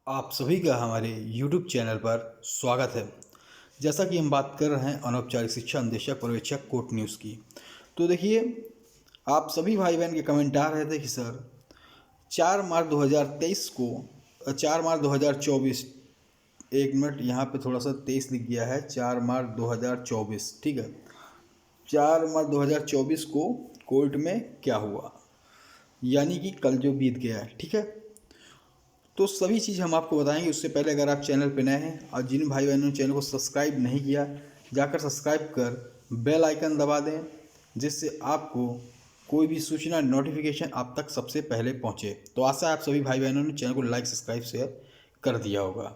आप सभी का हमारे YouTube चैनल पर स्वागत है। जैसा कि हम बात कर रहे हैं अनौपचारिक शिक्षा अन्वेषक पर्यवेक्षक कोर्ट न्यूज़ की। तो देखिए, आप सभी भाई बहन के कमेंट आ रहे थे कि सर 4 मार्च 2023 को 4 मार्च 2024, एक मिनट, यहाँ पे थोड़ा सा 23 लिख गया है, 4 मार्च 2024, ठीक है। 4 मार्च 2024 को कोर्ट में क्या हुआ, यानी कि कल जो बीत गया है, ठीक है। तो सभी चीज़ हम आपको बताएंगे। उससे पहले अगर आप चैनल पर नए हैं और जिन भाई बहनों ने चैनल को सब्सक्राइब नहीं किया, जाकर सब्सक्राइब कर बेल आइकन दबा दें, जिससे आपको कोई भी सूचना नोटिफिकेशन आप तक सबसे पहले पहुंचे। तो आशा है आप सभी भाई बहनों ने चैनल को लाइक सब्सक्राइब शेयर कर दिया होगा।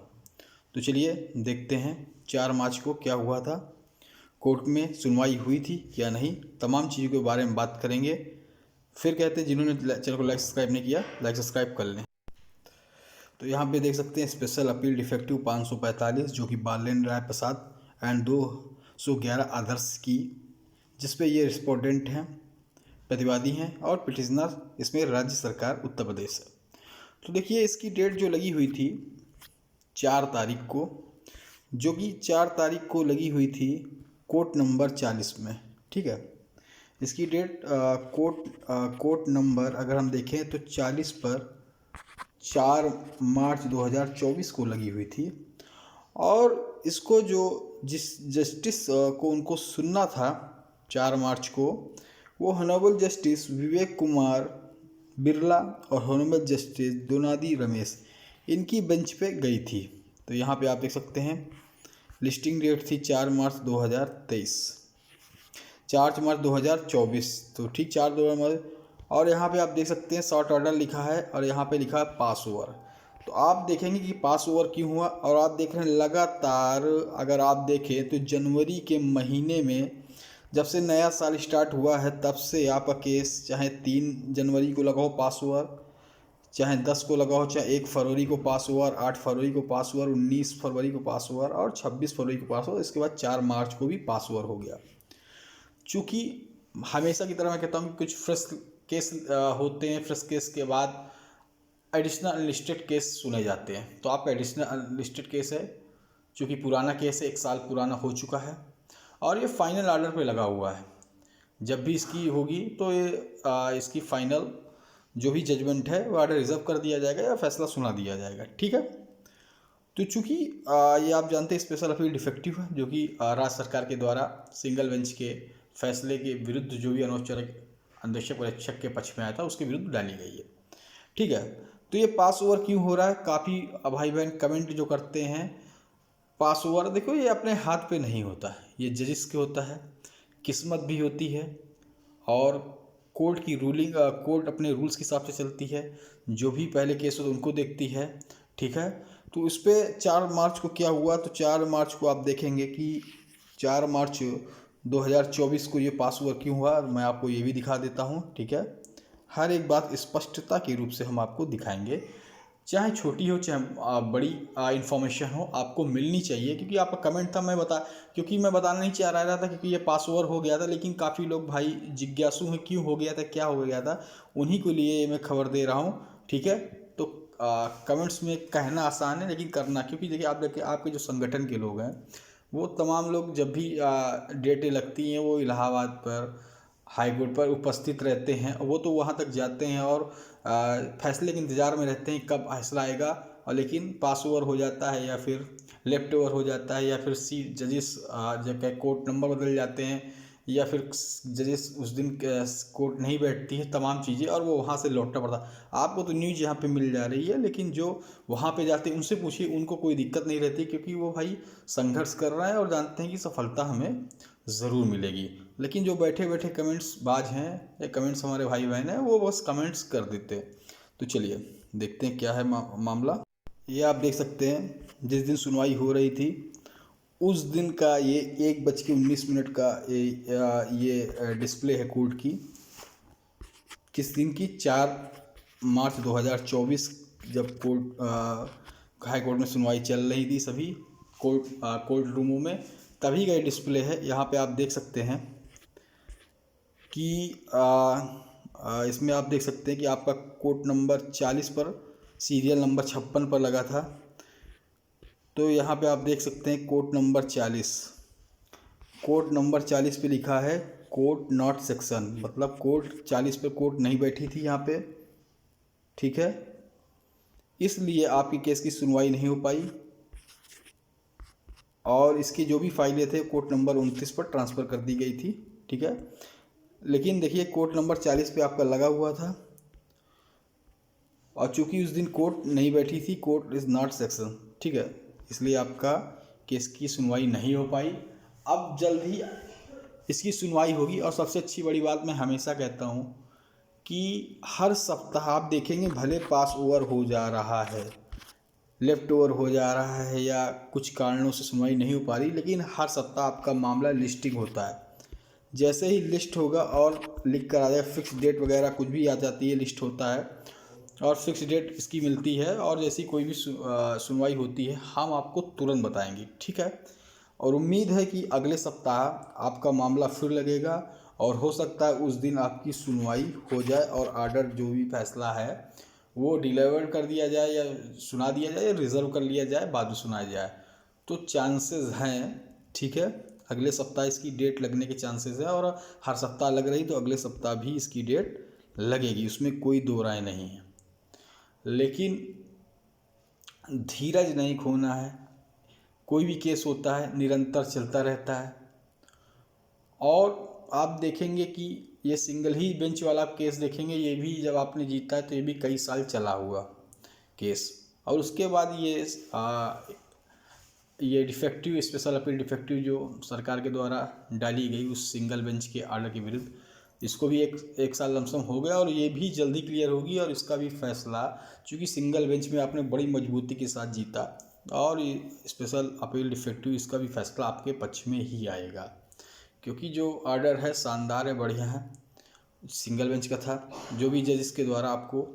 तो चलिए देखते हैं 4 मार्च को क्या हुआ था, कोर्ट में सुनवाई हुई थी या नहीं, तमाम चीज़ों के बारे में बात करेंगे। फिर कहते हैं जिन्होंने चैनल को लाइक सब्सक्राइब नहीं किया, लाइक सब्सक्राइब कर लें। तो यहाँ पे देख सकते हैं स्पेशल अपील डिफेक्टिव 545, जो कि बालेन्द्र राय प्रसाद एंड 211 आदर्श की, जिसपे ये रिस्पोंडेंट हैं, प्रतिवादी हैं, और पिटिशनर इसमें राज्य सरकार उत्तर प्रदेश है। तो देखिए, इसकी डेट जो लगी हुई थी 4 तारीख को, जो कि 4 तारीख को लगी हुई थी कोर्ट नंबर 40 में, ठीक है। इसकी डेट कोर्ट नंबर अगर हम देखें तो 40 पर 4 मार्च 2024 को लगी हुई थी। और इसको जो जिस जस्टिस को उनको सुनना था 4 मार्च को, वो हॉनरेबल जस्टिस विवेक कुमार बिरला और हॉनरेबल जस्टिस दोनादी रमेश, इनकी बेंच पे गई थी। तो यहाँ पे आप देख सकते हैं लिस्टिंग डेट थी 4 मार्च 2023, 4 मार्च 2024, तो ठीक 4 और यहाँ पे आप देख सकते हैं शॉर्ट ऑर्डर लिखा है और यहाँ पे लिखा है पास ओवर। तो आप देखेंगे कि पास ओवर क्यों हुआ, और आप देख रहे हैं लगातार अगर आप देखें तो जनवरी के महीने में जब से नया साल स्टार्ट हुआ है तब से आपका केस, चाहे 3 जनवरी को लगाओ पास ओवर, चाहे 10 को लगाओ, चाहे 1 फरवरी को पास ओवर, 8 फरवरी को पास ओवर, 19 फरवरी को पास ओवर और 26 फरवरी को पास ओवर, इसके बाद 4 मार्च को भी पास ओवर हो गया। चूँकि हमेशा की तरह मैं कहता हूँ कि कुछ फ्रेश केस होते हैं, फ्रेश केस के बाद एडिशनल अनलिस्टेड केस सुने जाते हैं। तो आपका एडिशनल अनलिस्टेड केस है, चूँकि पुराना केस है, 1 साल पुराना हो चुका है और ये फाइनल ऑर्डर पे लगा हुआ है। जब भी इसकी होगी तो ये इसकी फाइनल जो भी जजमेंट है वो ऑर्डर रिजर्व कर दिया जाएगा या फैसला सुना दिया जाएगा, ठीक है। तो चूँकि ये आप जानते हैं स्पेशल अपील डिफेक्टिव है, जो कि राज्य सरकार के द्वारा सिंगल बेंच के फैसले के विरुद्ध जो भी अनौपचारिक अन्वेषक परीक्षक के पक्ष में आया था उसके विरुद्ध डाली गई है, ठीक है। तो ये पास ओवर क्यों हो रहा है, काफ़ी भाई बहन कमेंट जो करते हैं। पास ओवर देखो, ये अपने हाथ पे नहीं होता है, ये जजिस के होता है, किस्मत भी होती है और कोर्ट की रूलिंग, कोर्ट अपने रूल्स के हिसाब से चलती है, जो भी पहले केस हो उनको देखती है, ठीक है। तो इस पर 4 मार्च को क्या हुआ, तो 4 मार्च को आप देखेंगे कि 4 मार्च 2024 को ये पास ओवर क्यों हुआ, मैं आपको ये भी दिखा देता हूँ, ठीक है। हर एक बात स्पष्टता के रूप से हम आपको दिखाएंगे, चाहे छोटी हो चाहे बड़ी इन्फॉर्मेशन हो, आपको मिलनी चाहिए। क्योंकि आपका कमेंट था, क्योंकि मैं बताना नहीं चाह रहा था, क्योंकि ये पास ओवर हो गया था, लेकिन काफ़ी लोग भाई जिज्ञासु हैं क्यों हो गया था, क्या हो गया था, उन्हीं के लिए मैं खबर दे रहा हूँ, ठीक है। तो कमेंट्स में कहना आसान है लेकिन करना, क्योंकि देखिए आप देखिए आपके जो संगठन के लोग हैं वो तमाम लोग जब भी डेटें लगती हैं वो इलाहाबाद पर, हाई कोर्ट पर उपस्थित रहते हैं। वो तो वहाँ तक जाते हैं और फैसले के इंतज़ार में रहते हैं कब फैसला आएगा, और लेकिन पास ओवर हो जाता है या फिर लेफ्ट ओवर हो जाता है, या फिर सी जजेस जब कोर्ट नंबर बदल जाते हैं, या फिर जजेस उस दिन कोर्ट नहीं बैठती है, तमाम चीज़ें, और वो वहाँ से लौटना पड़ता। आपको तो न्यूज़ यहाँ पे मिल जा रही है, लेकिन जो वहाँ पे जाते हैं उनसे पूछिए, उनको कोई दिक्कत नहीं रहती, क्योंकि वो भाई संघर्ष कर रहा है और जानते हैं कि सफलता हमें ज़रूर मिलेगी। लेकिन जो बैठे बैठे कमेंट्स बाज हैं या कमेंट्स हमारे भाई बहन हैं, वो बस कमेंट्स कर देते हैं। तो चलिए देखते हैं क्या है मामला। ये आप देख सकते हैं जिस दिन सुनवाई हो रही थी उस दिन का ये 1:19 का ये डिस्प्ले है कोर्ट की। किस दिन की, 4 मार्च 2024, जब हाई कोर्ट में सुनवाई चल रही थी सभी कोर्ट रूमों में, तभी का ये डिस्प्ले है। यहाँ पे आप देख सकते हैं कि इसमें आप देख सकते हैं कि आपका कोर्ट नंबर 40 पर सीरियल नंबर 56 पर लगा था। तो यहाँ पे आप देख सकते हैं कोर्ट नंबर 40, कोर्ट नंबर 40 पे लिखा है कोर्ट नॉट सेक्शन, मतलब कोर्ट 40 पे कोर्ट नहीं बैठी थी यहाँ पे, ठीक है। इसलिए आपकी केस की सुनवाई नहीं हो पाई और इसकी जो भी फाइलें थे कोर्ट नंबर 29 पर ट्रांसफ़र कर दी गई थी, ठीक है। लेकिन देखिए कोर्ट नंबर 40 पे आपका लगा हुआ था और चूंकि उस दिन कोर्ट नहीं बैठी थी, कोर्ट इज़ नॉट सेक्शन, ठीक है, इसलिए आपका केस की सुनवाई नहीं हो पाई। अब जल्द ही इसकी सुनवाई होगी। और सबसे अच्छी बड़ी बात मैं हमेशा कहता हूँ कि हर सप्ताह आप देखेंगे, भले पास ओवर हो जा रहा है, लेफ़्ट ओवर हो जा रहा है या कुछ कारणों से सुनवाई नहीं हो पा रही, लेकिन हर सप्ताह आपका मामला लिस्टिंग होता है। जैसे ही लिस्ट होगा और लिख कर आ जाए, फिक्स डेट वगैरह कुछ भी आ जाती है, लिस्ट होता है और फिक्स डेट इसकी मिलती है और जैसी कोई भी सुनवाई होती है हम आपको तुरंत बताएंगे, ठीक है। और उम्मीद है कि अगले सप्ताह आपका मामला फिर लगेगा और हो सकता है उस दिन आपकी सुनवाई हो जाए और आर्डर जो भी फैसला है वो डिलीवर कर दिया जाए या सुना दिया जाए या रिज़र्व कर लिया जाए, बाद में सुनाया जाए। तो चांसेस हैं, ठीक है, अगले सप्ताह इसकी डेट लगने के चांसेस है और हर सप्ताह लग रही तो अगले सप्ताह भी इसकी डेट लगेगी, उसमें कोई दो राय नहीं है। लेकिन धीरज नहीं खोना है, कोई भी केस होता है निरंतर चलता रहता है। और आप देखेंगे कि ये सिंगल ही बेंच वाला केस देखेंगे, ये भी जब आपने जीता है तो ये भी कई साल चला हुआ केस, और उसके बाद ये डिफेक्टिव स्पेशल अपील डिफेक्टिव जो सरकार के द्वारा डाली गई उस सिंगल बेंच के ऑर्डर के विरुद्ध, इसको भी एक साल लमसम हो गया और ये भी जल्दी क्लियर होगी। और इसका भी फैसला, चूँकि सिंगल बेंच में आपने बड़ी मजबूती के साथ जीता और स्पेशल अपील डिफेक्टिव, इसका भी फैसला आपके पक्ष में ही आएगा, क्योंकि जो ऑर्डर है शानदार है, बढ़िया है, सिंगल बेंच का था। जो भी जजेस के द्वारा आपको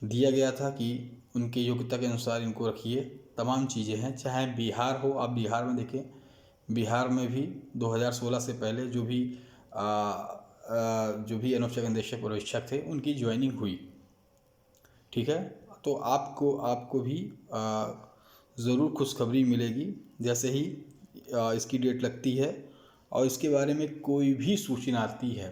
दिया गया था कि उनके योग्यता के अनुसार इनको रखिए, तमाम चीज़ें हैं। चाहे बिहार हो, आप बिहार में देखें, बिहार में भी 2016 से पहले जो भी अनौपचारिक निदेशक पर्यवेक्षक थे उनकी ज्वाइनिंग हुई, ठीक है। तो आपको भी ज़रूर खुशखबरी मिलेगी जैसे ही इसकी डेट लगती है और इसके बारे में कोई भी सूचना आती है,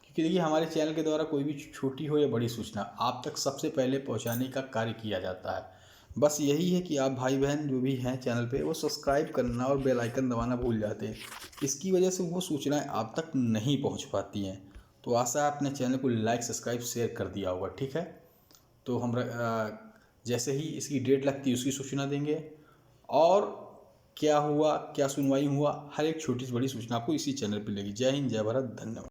क्योंकि देखिए हमारे चैनल के द्वारा कोई भी छोटी हो या बड़ी सूचना आप तक सबसे पहले पहुंचाने का कार्य किया जाता है। बस यही है कि आप भाई बहन जो भी हैं चैनल पे वो सब्सक्राइब करना और बेल आइकन दबाना भूल जाते हैं, इसकी वजह से वो सूचनाएं आप तक नहीं पहुंच पाती हैं। तो आशा है आपने चैनल को लाइक सब्सक्राइब शेयर कर दिया होगा, ठीक है। तो हम जैसे ही इसकी डेट लगती है उसकी सूचना देंगे और क्या हुआ, क्या सुनवाई हुआ, हर एक छोटी से बड़ी सूचना आपको इसी चैनल पर मिलेगी। जय हिंद, जय भारत, धन्यवाद।